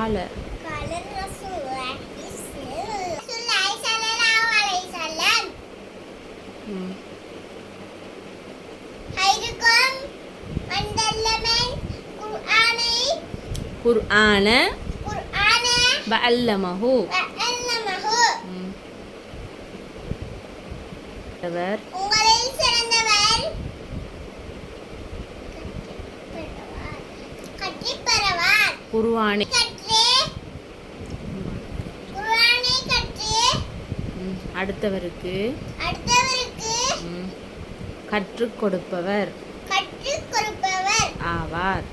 கால குர்ஆன வஅல்லமஹு உங்களில் சிறந்தவர் கற்றிப்பெறுவார். குர்ஆனை கற்று அடுத்தவருக்கு அடுத்தவருக்கு கற்றுக் கொடுப்பவர் கற்றுக் கொடுப்பவர் ஆவார்.